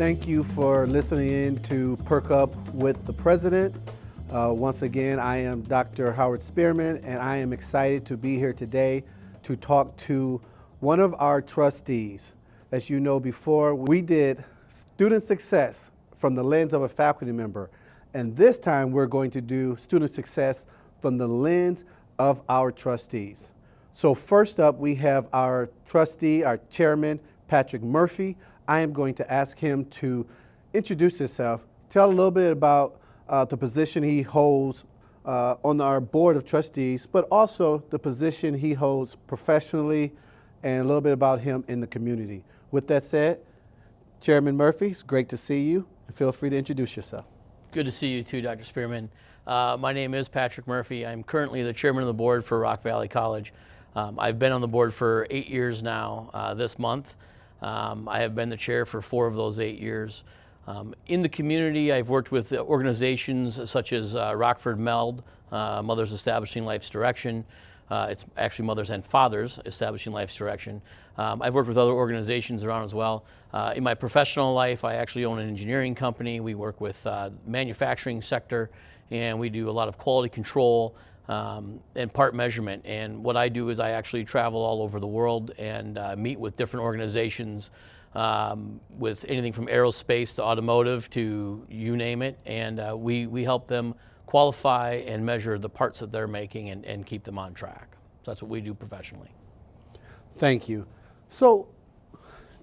Thank you for listening in to Perk Up with the President. Once again, I am Dr. Howard Spearman, and I am excited to be here today to talk to one of our trustees. As you know, before we did student success from the lens of a faculty member, and this time we're going to do student success from the lens of our trustees. So first up, we have our trustee, our chairman, Patrick Murphy. I am going to ask him to introduce himself, tell a little bit about the position he holds on our board of trustees, but also the position he holds professionally and a little bit about him in the community. With that said, Chairman Murphy, it's great to see you, and feel free to introduce yourself. Good to see you too, Dr. Spearman. My name is Patrick Murphy. I'm currently the chairman of the board for Rock Valley College. I've been on the board for 8 years now this month. I have been the chair for 4 of those 8 years. In the community, I've worked with organizations such as Rockford MELD, Mothers Establishing Life's Direction. It's actually Mothers and Fathers Establishing Life's Direction. I've worked with other organizations around as well. In my professional life, I actually own an engineering company. We work with manufacturing sector, and we do a lot of quality control and part measurement. And what I do is I actually travel all over the world and meet with different organizations with anything from aerospace to automotive to you name it. And we help them qualify and measure the parts that they're making and keep them on track. So that's what we do professionally. Thank you. So,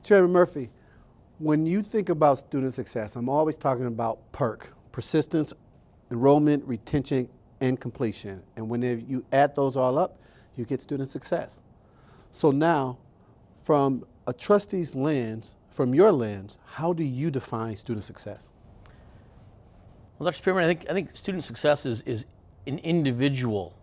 Chairman Murphy, when you think about student success, I'm always talking about PERC, persistence, enrollment, retention, and completion. And when you add those all up, you get student success. So now, from a trustee's lens, from your lens, how do you define student success? Well, Dr. Spearman, I think student success is an individual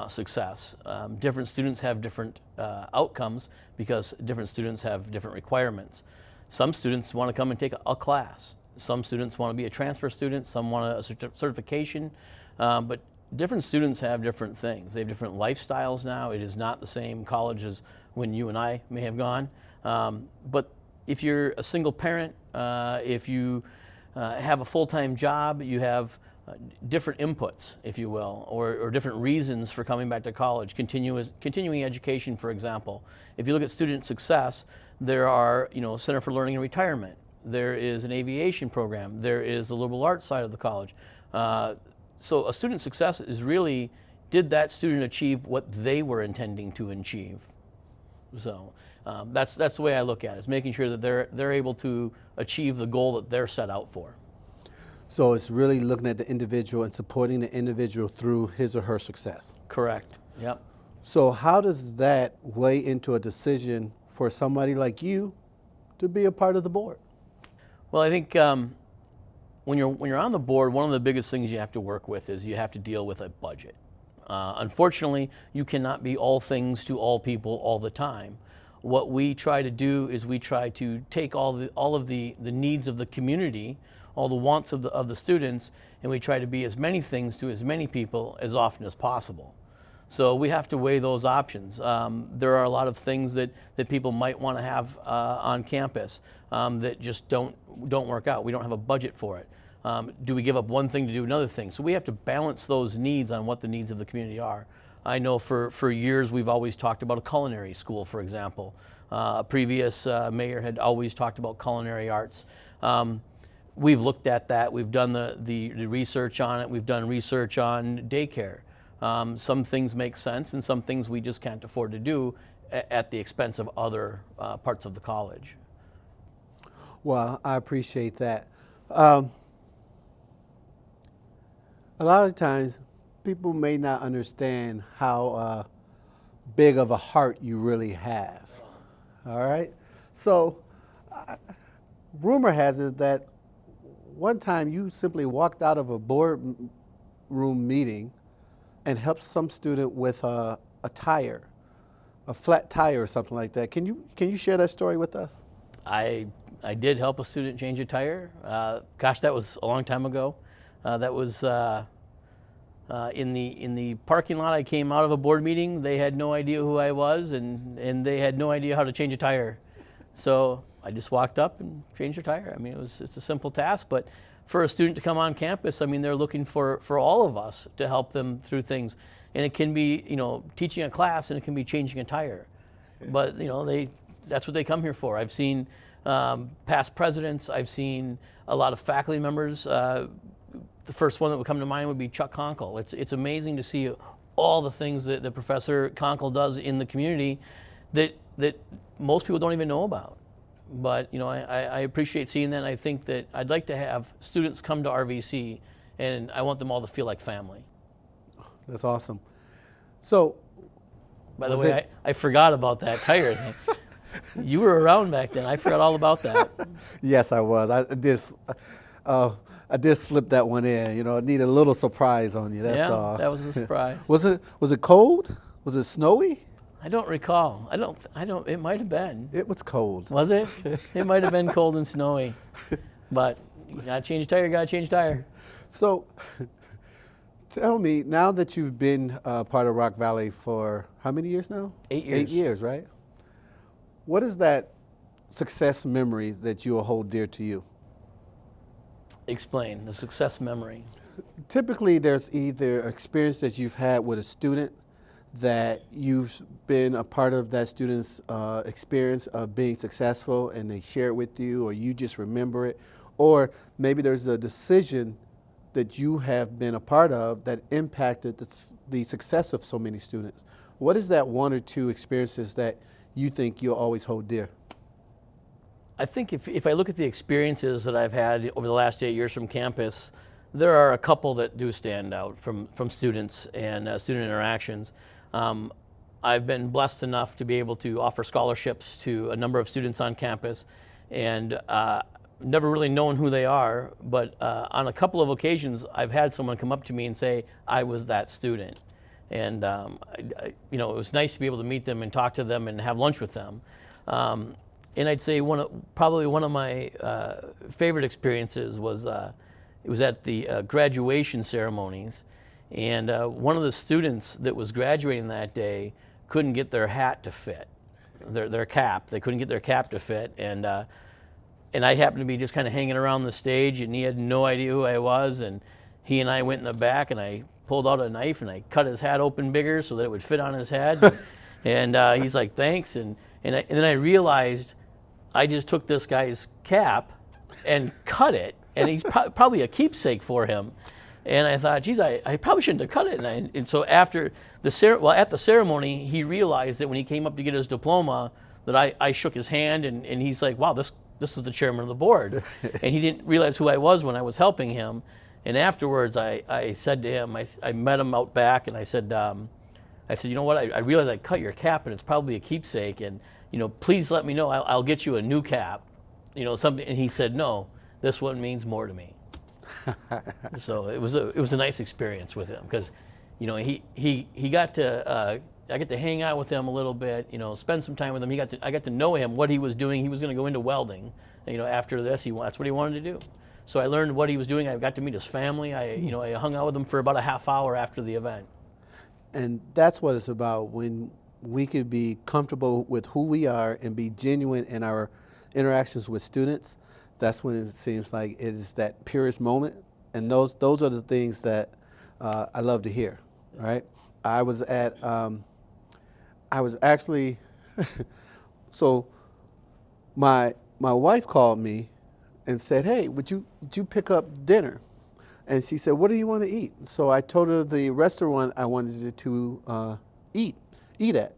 success. Different students have different outcomes because different students have different requirements. Some students want to come and take a class. Some students want to be a transfer student. Some want a certification. But different students have different things. They have different lifestyles now. It is not the same college as when you and I may have gone. But if you're a single parent, if you have a full-time job, you have different inputs, if you will, or different reasons for coming back to college. Continuing education, for example. If you look at student success, there are, Center for Learning and Retirement. There is an aviation program. There is the liberal arts side of the college. So a student success is really, did that student achieve what they were intending to achieve? So that's the way I look at it, is making sure that they're able to achieve the goal that they're set out for. So it's really looking at the individual and supporting the individual through his or her success. Correct. Yep. So how does that weigh into a decision for somebody like you to be a part of the board? Well, I think when you're on the board, one of the biggest things you have to work with is you have to deal with a budget. Unfortunately, you cannot be all things to all people all the time. What we try to do is we try to take all of the needs of the community, all the wants of the students, and we try to be as many things to as many people as often as possible. So we have to weigh those options. There are a lot of things that people might want to have on campus that just don't work out. We don't have a budget for it. Do we give up one thing to do another thing? So we have to balance those needs on what the needs of the community are. I know for years we've always talked about a culinary school, for example. A previous mayor had always talked about culinary arts. We've looked at that. We've done the research on it. We've done research on daycare. Some things make sense, and some things we just can't afford to do at the expense of other parts of the college. Well, I appreciate that. A lot of times, people may not understand how big of a heart you really have. All right? So, rumor has it that one time you simply walked out of a boardroom meeting and helped some student with a tire, a flat tire or something like that. Can you share that story with us? I did help a student change a tire. Gosh, that was a long time ago. That was in the parking lot. I came out of a board meeting. They had no idea who I was, and they had no idea how to change a tire. So I just walked up and changed her tire. I mean, it's a simple task, but for a student to come on campus, I mean, they're looking for all of us to help them through things. And it can be, teaching a class, and it can be changing a tire. But, that's what they come here for. I've seen past presidents. I've seen a lot of faculty members. The first one that would come to mind would be Chuck Conkle. It's amazing to see all the things that Professor Conkle does in the community that most people don't even know about. But I appreciate seeing that, and I think that I'd like to have students come to RVC, and I want them all to feel like family. That's awesome. So, by the way, I forgot about that tire thing. You were around back then. I forgot all about that. Yes, I was. I did slip that one in. It needed a little surprise on you. That's all. That was a surprise. Was it cold? Was it snowy? I don't recall. I don't. It might have been. It was cold. Was it? It might have been cold and snowy. But you gotta change a tire. You gotta change a tire. So, tell me, now that you've been part of Rock Valley for how many years now? 8 years. 8 years, right? What is that success memory that you will hold dear to you? Explain the success memory. Typically, there's either experience that you've had with a student that you've been a part of that student's experience of being successful, and they share it with you, or you just remember it, or maybe there's a decision that you have been a part of that impacted the success of so many students. What is that one or two experiences that you think you'll always hold dear? I think if I look at the experiences that I've had over the last 8 years from campus, there are a couple that do stand out from students and student interactions. I've been blessed enough to be able to offer scholarships to a number of students on campus, and never really known who they are, but on a couple of occasions I've had someone come up to me and say, I was that student. And it was nice to be able to meet them and talk to them and have lunch with them. And I'd say probably one of my favorite experiences was it was at the graduation ceremonies, and one of the students that was graduating that day couldn't get their hat to fit, their cap. They couldn't get their cap to fit, and I happened to be just kind of hanging around the stage, and he had no idea who I was, and he and I went in the back, and I pulled out a knife and I cut his hat open bigger so that it would fit on his head. And he's like, thanks. And then I realized I just took this guy's cap and cut it, and he's probably a keepsake for him. And I thought, geez, I probably shouldn't have cut it. And so after at the ceremony, he realized that when he came up to get his diploma, that I shook his hand, and he's like, wow, this is the chairman of the board. And he didn't realize who I was when I was helping him. And afterwards, I said to him, I met him out back, and I said, you know what, I realized I cut your cap, and it's probably a keepsake, and please let me know. I'll get you a new cap, something. And he said, no, this one means more to me. So it was a nice experience with him, because he got to I got to hang out with him a little bit, spend some time with him. I got to know him, what he was doing. He was going to go into welding, after this. That's what he wanted to do. So I learned what he was doing. I got to meet his family. I hung out with him for about a half hour after the event. And that's what it's about, when we could be comfortable with who we are and be genuine in our interactions with students. That's when it seems like it is that purest moment. And those are the things that I love to hear, right? I was actually, so my wife called me and said, hey, would you pick up dinner? And she said, what do you want to eat? So I told her the restaurant I wanted to eat at.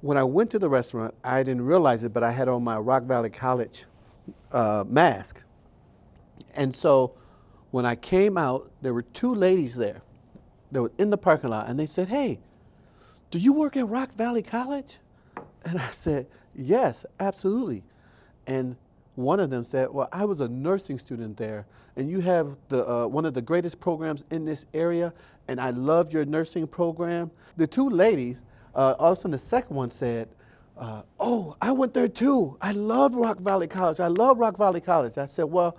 When I went to the restaurant, I didn't realize it, but I had on my Rock Valley College mask. And so when I came out, there were two ladies there that were in the parking lot, and they said, hey, do you work at Rock Valley College? And I said, yes, absolutely. And one of them said, well, I was a nursing student there, and you have one of the greatest programs in this area, and I loved your nursing program. The two ladies, all of a sudden the second one said, oh, I went there too. I love Rock Valley College. I love Rock Valley College. I said, well,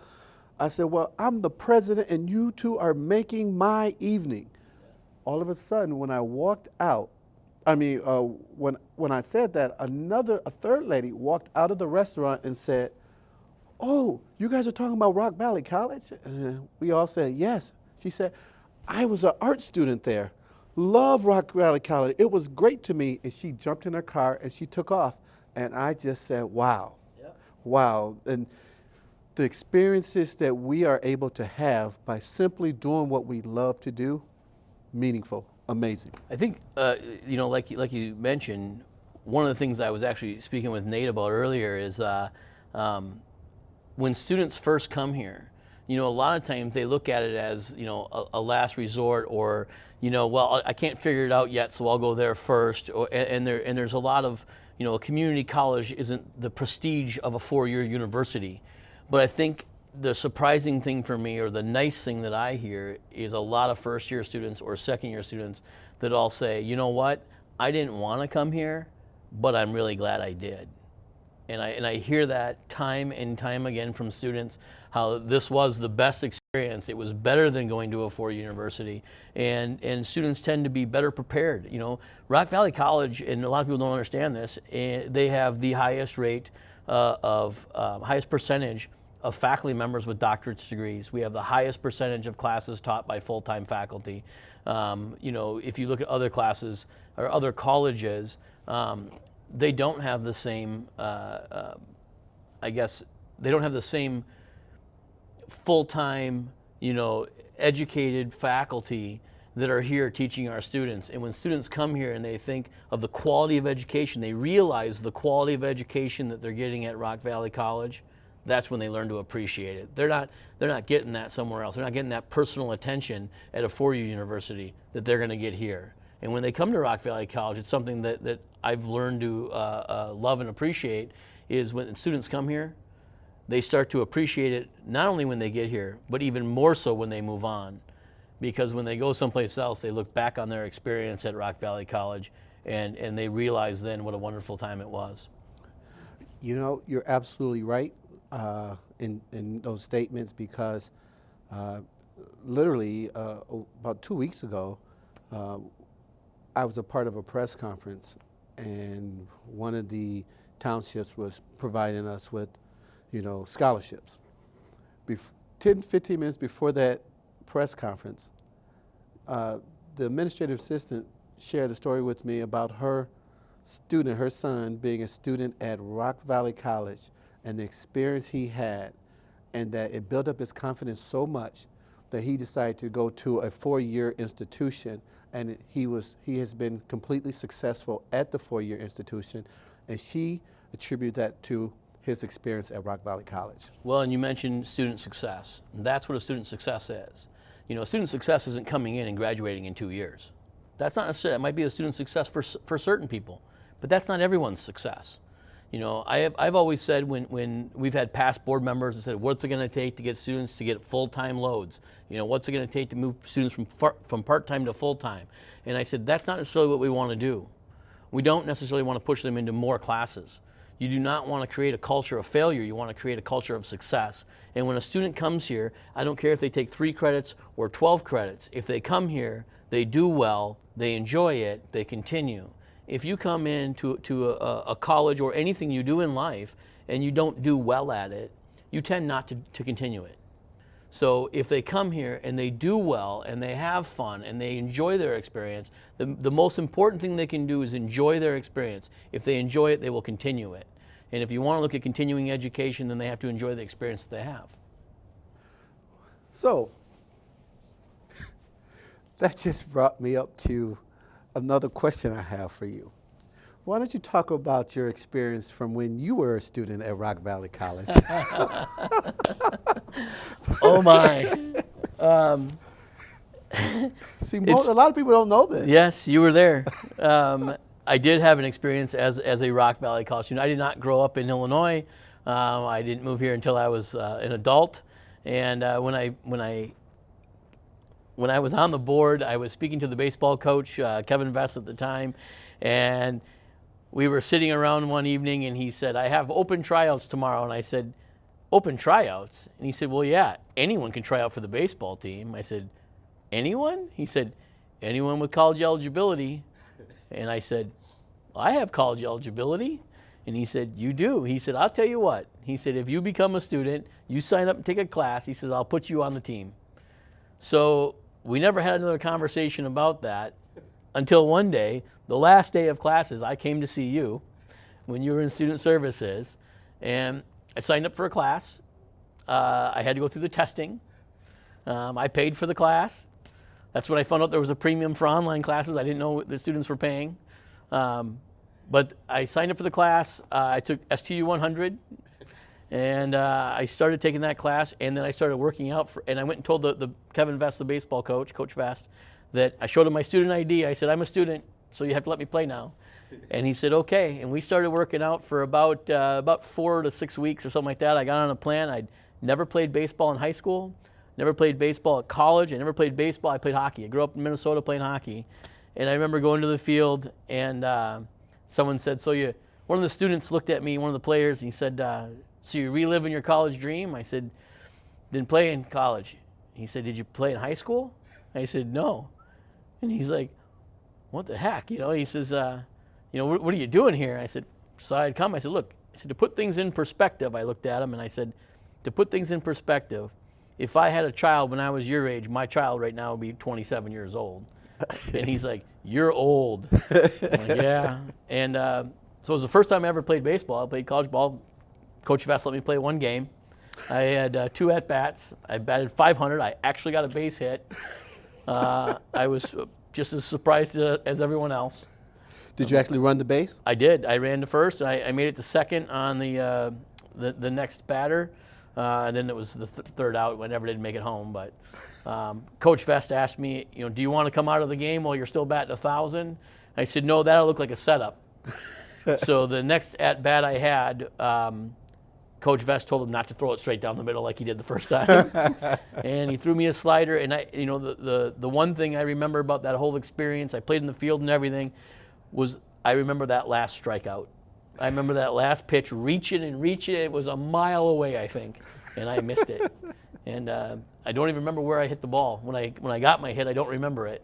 I'm the president, and you two are making my evening. All of a sudden, when I walked out, I mean, when I said that, a third lady walked out of the restaurant and said, "Oh, you guys are talking about Rock Valley College?" And we all said, "Yes." She said, "I was an art student there. Love Rock Valley College. It was great to me." And she jumped in her car and she took off. And I just said, wow, wow. And the experiences that we are able to have by simply doing what we love to do, meaningful, amazing. I think, like you mentioned, one of the things I was actually speaking with Nate about earlier is when students first come here, a lot of times they look at it as, a last resort, or, well, I can't figure it out yet, so I'll go there first. And there's a lot of, a community college isn't the prestige of a four-year university. But I think the surprising thing for me, or the nice thing that I hear, is a lot of first-year students or second-year students that all say, you know what, I didn't want to come here, but I'm really glad I did. And I hear that time and time again from students, how this was the best experience. It was better than going to a four-year university, and students tend to be better prepared. Rock Valley College, and a lot of people don't understand this, they have the highest rate highest percentage of faculty members with doctorate degrees. We have the highest percentage of classes taught by full-time faculty. If you look at other classes or other colleges, they don't have the same, they don't have the same full-time, educated faculty that are here teaching our students. And when students come here and they think of the quality of education, they realize the quality of education that they're getting at Rock Valley College, that's when they learn to appreciate it. They're not getting that somewhere else. They're not getting that personal attention at a four-year university that they're going to get here. And when they come to Rock Valley College, it's something that I've learned to love and appreciate, is when students come here, they start to appreciate it not only when they get here, but even more so when they move on. Because when they go someplace else, they look back on their experience at Rock Valley College, and they realize then what a wonderful time it was. You're absolutely right in those statements, because literally about 2 weeks ago, I was a part of a press conference, and one of the townships was providing us with, scholarships. 10-15 minutes before that press conference, the administrative assistant shared a story with me about her son being a student at Rock Valley College, and the experience he had, and that it built up his confidence so much that he decided to go to a four-year institution, and he has been completely successful at the four-year institution, and she attributed that to his experience at Rock Valley College. Well, and you mentioned student success. That's what a student success is. Student success isn't coming in and graduating in 2 years. That's not necessarily, it might be a student success for certain people, but that's not everyone's success. I've always said, when we've had past board members that said, what's it going to take to get students to get full-time loads? What's it going to take to move students from part-time to full-time? And I said, that's not necessarily what we want to do. We don't necessarily want to push them into more classes. You do not want to create a culture of failure. You want to create a culture of success. And when a student comes here, I don't care if they take 3 credits or 12 credits. If they come here, they do well, they enjoy it, they continue. If you come into a college or anything you do in life and you don't do well at it, you tend not to continue it. So if they come here and they do well and they have fun and they enjoy their experience, the most important thing they can do is enjoy their experience. If they enjoy it, they will continue it. And if you want to look at continuing education, then they have to enjoy the experience that they have. So that just brought me up to another question I have for you. Why don't you talk about your experience from when you were a student at Rock Valley College? Oh my. See, a lot of people don't know this. Yes, you were there. I did have an experience as a Rock Valley College student. I did not grow up in Illinois. I didn't move here until I was an adult. And when I was on the board, I was speaking to the baseball coach, Kevin Vest at the time, and we were sitting around one evening, and he said, I have open tryouts tomorrow. And I said, open tryouts? And he said, well, yeah, anyone can try out for the baseball team. I said, anyone? He said, anyone with college eligibility. And I said, I have college eligibility. And he said, you do? He said, I'll tell you what. He said, if you become a student, you sign up and take a class, he says, I'll put you on the team. So we never had another conversation about that until one day, the last day of classes, I came to see you when you were in student services, and I signed up for a class. I had to go through the testing. I paid for the class. That's when I found out there was a premium for online classes. I didn't know the students were paying. But I signed up for the class. I took STU 100, and I started taking that class, and then I started working out. And I went and told the Kevin Vest, the baseball coach, Coach Vest, that I showed him my student ID. I said, I'm a student, so you have to let me play now. And he said, okay. And we started working out for about 4 to 6 weeks or something like that. I got on a plan. I'd never played baseball in high school, never played baseball at college. I never played baseball. I played hockey. I grew up in Minnesota playing hockey. And I remember going to the field, and someone said, one of the students looked at me, one of the players, and he said, so you're reliving your college dream? I said, didn't play in college. He said, did you play in high school? I said, no. And he's like, what the heck? He says, what are you doing here? I said, so I'd come. I said, look, to put things in perspective, I looked at him and I said, to put things in perspective, if I had a child when I was your age, my child right now would be 27 years old. And he's like, you're old. I'm like, yeah. And so it was the first time I ever played baseball. I played college ball. Coach Vest let me play one game. I had 2 at-bats. I batted .500. I actually got a base hit. I was just as surprised as everyone else. Did you actually run the base? I did. I ran to first. I made it to second on the next batter. And then it was the third out. I never did make it home. But Coach Vest asked me, do you want to come out of the game while you're still batting 1,000? I said, no, that'll look like a setup. So the next at-bat I had, Coach Vest told him not to throw it straight down the middle like he did the first time. And he threw me a slider. And the one thing I remember about that whole experience, I played in the field and everything, was I remember that last strikeout. I remember that last pitch, reaching. It was a mile away, I think, and I missed it. And I don't even remember where I hit the ball. When I got my hit, I don't remember it,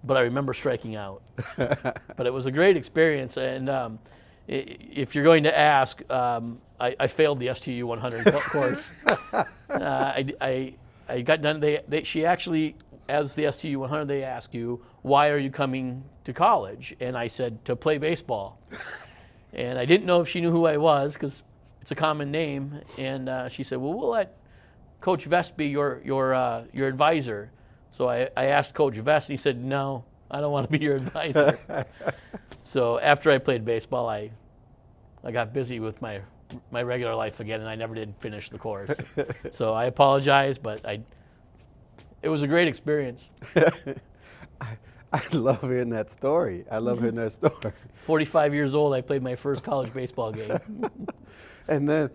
but I remember striking out. But it was a great experience. And if you're going to ask, I failed the STU 100 course. I got done. She actually, as the STU 100, they ask you, why are you coming to college? And I said, to play baseball. And I didn't know if she knew who I was because it's a common name. And she said, well, we'll let Coach Vest be your advisor. So I asked Coach Vest, and he said, no, I don't want to be your advisor. So after I played baseball, I got busy with my regular life again, and I never did finish the course. So I apologize, but it was a great experience. I love hearing that story. 45 years old, I played my first college baseball game. And then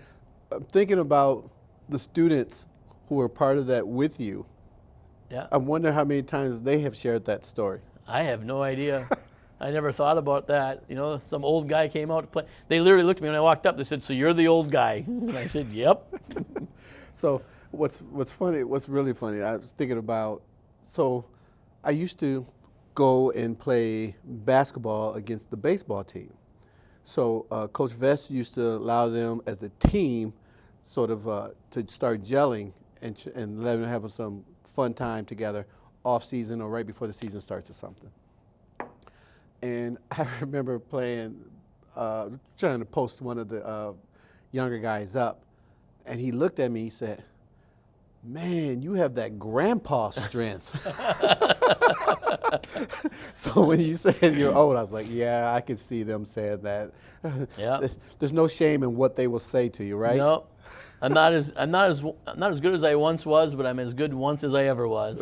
I'm thinking about the students who were part of that with you. Yeah. I wonder how many times they have shared that story. I have no idea. I never thought about that. Some old guy came out to play. They literally looked at me when I walked up. They said, so you're the old guy? And I said, yep. So what's really funny, I was thinking about, so I used to go and play basketball against the baseball team. So Coach Vest used to allow them as a team sort of to start gelling and let them have some fun time together off season or right before the season starts or something. And I remember trying to post one of the younger guys up, and he looked at me, he said, man, you have that grandpa strength. So when you said you're old, I was like, yeah, I could see them saying that. Yeah. There's no shame in what they will say to you, right? No, I'm not as good as I once was, but I'm as good once as I ever was.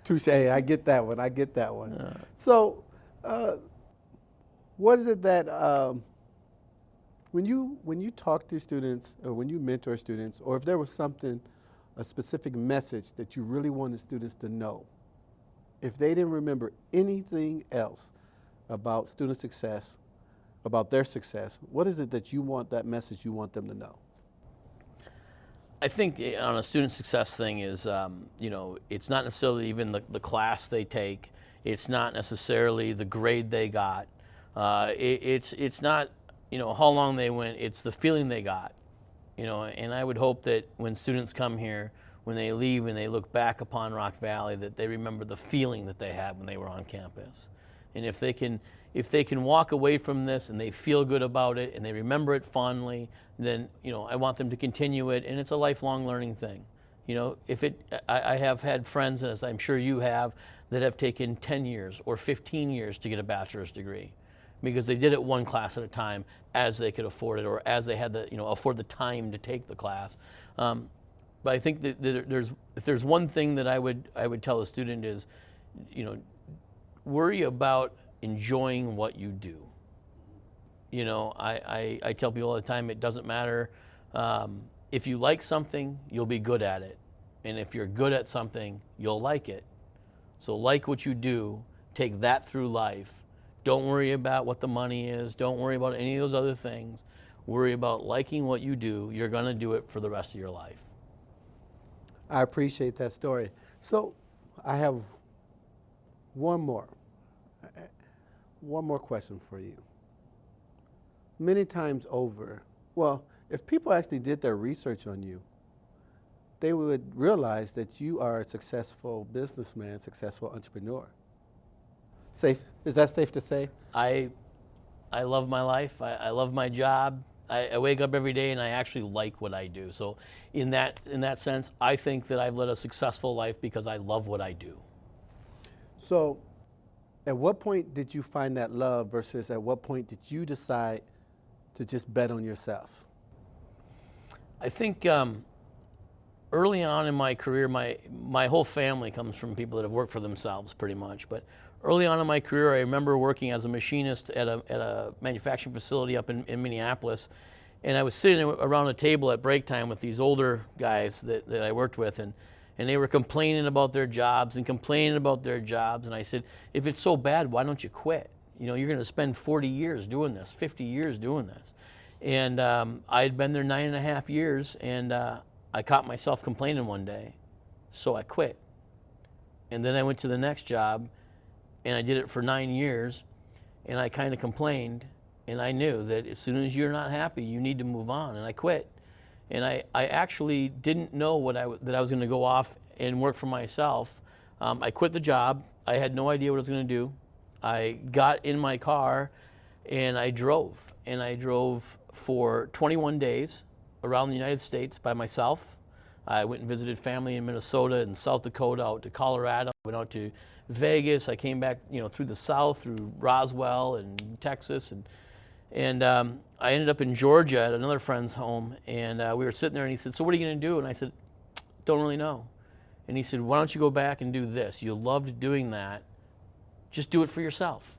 Touche. I get that one. Yeah. So, what is it that when you talk to students, or when you mentor students, or if there was a specific message that you really wanted students to know, if they didn't remember anything else about student success, about their success, what is it that you want them to know? I think on a student success thing is, it's not necessarily even the class they take. It's not necessarily the grade they got. It's not, how long they went. It's the feeling they got. And I would hope that when students come here, when they leave and they look back upon Rock Valley, that they remember the feeling that they had when they were on campus. And if they can walk away from this and they feel good about it and they remember it fondly, then I want them to continue it, and it's a lifelong learning thing. I have had friends, as I'm sure you have, that have taken 10 years or 15 years to get a bachelor's degree because they did it one class at a time as they could afford it, or as they had afford the time to take the class. But I think that if there's one thing that I would tell a student is, worry about enjoying what you do. I tell people all the time, it doesn't matter. If you like something, you'll be good at it. And if you're good at something, you'll like it. So like what you do, take that through life. Don't worry about what the money is. Don't worry about any of those other things. Worry about liking what you do. You're going to do it for the rest of your life. I appreciate that story. So I have one more question for you. Many times over, well, if people actually did their research on you, they would realize that you are a successful businessman, successful entrepreneur. Is that safe to say? I love my life. I love my job. I wake up every day and I actually like what I do. So in that sense, I think that I've led a successful life because I love what I do. So at what point did you find that love versus at what point did you decide to just bet on yourself? I think early on in my career, my whole family comes from people that have worked for themselves pretty much. But early on in my career, I remember working as a machinist at a manufacturing facility up in Minneapolis. And I was sitting around a table at break time with these older guys that I worked with, and they were complaining about their jobs. And I said, if it's so bad, why don't you quit? You're going to spend 40 years doing this, 50 years doing this. And I had been there 9.5 years, and I caught myself complaining one day, so I quit. And then I went to the next job, and I did it for 9 years, and I kind of complained, and I knew that as soon as you're not happy, you need to move on, and I quit. And I actually didn't know that I was going to go off and work for myself. I quit the job. I had no idea what I was going to do. I got in my car, and I drove. And I drove for 21 days around the United States by myself. I went and visited family in Minnesota and South Dakota, out to Colorado. Went out to Vegas. I came back, through the South, through Roswell and Texas, and I ended up in Georgia at another friend's home, and we were sitting there, and he said, "So what are you going to do?" And I said, "Don't really know." And he said, "Why don't you go back and do this? You loved doing that. Just do it for yourself."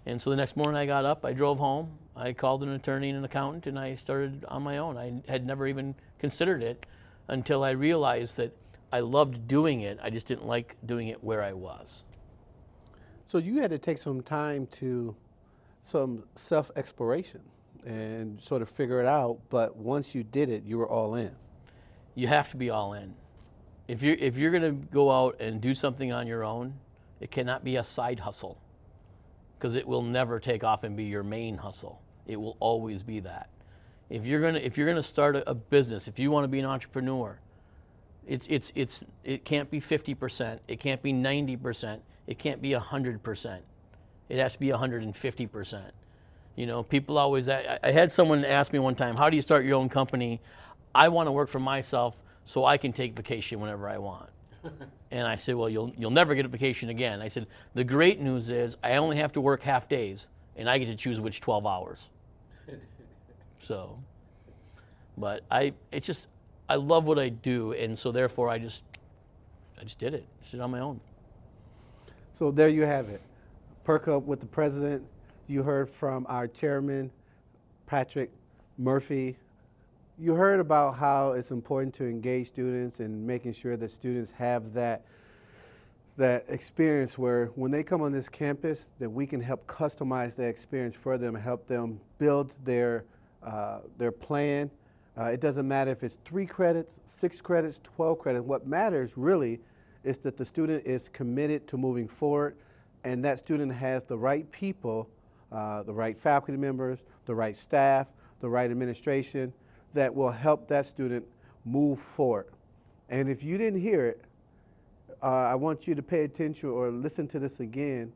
And so the next morning I got up, I drove home, I called an attorney and an accountant, and I started on my own. I had never even considered it until I realized that I loved doing it. I just didn't like doing it where I was. So you had to take some time to some self-exploration and sort of figure it out, but once you did it, you were all in. You have to be all in. If you're going to go out and do something on your own, it cannot be a side hustle, because it will never take off and be your main hustle. It will always be that. If you're gonna start a business, if you want to be an entrepreneur, it can't be 50%, it can't be 90%, it can't be 100%. It has to be 150%. People always. I had someone ask me one time, "How do you start your own company?" I want to work for myself so I can take vacation whenever I want. And I said, "Well, you'll never get a vacation again." I said, "The great news is I only have to work half days, and I get to choose which 12 hours." So, but I love what I do, and so therefore I just did it. I did it on my own. So there you have it. Perk Up with the President. You heard from our chairman, Patrick Murphy. You heard about how it's important to engage students and making sure that students have that experience where when they come on this campus, that we can help customize that experience for them and help them build their plan. It doesn't matter if it's 3 credits, 6 credits, 12 credits. What matters really It's that the student is committed to moving forward, and that student has the right people, the right faculty members, the right staff, the right administration that will help that student move forward. And if you didn't hear it, I want you to pay attention or listen to this again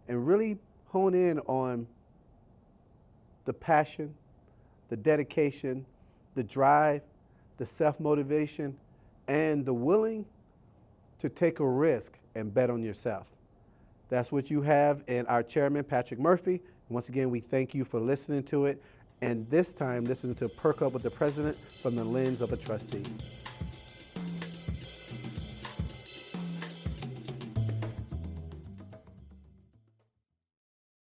and really hone in on the passion, the dedication, the drive, the self-motivation, and the willing to take a risk and bet on yourself. That's what you have in our chairman, Patrick Murphy. Once again, we thank you for listening to it, and this time listening to Perk Up with the President from the lens of a trustee.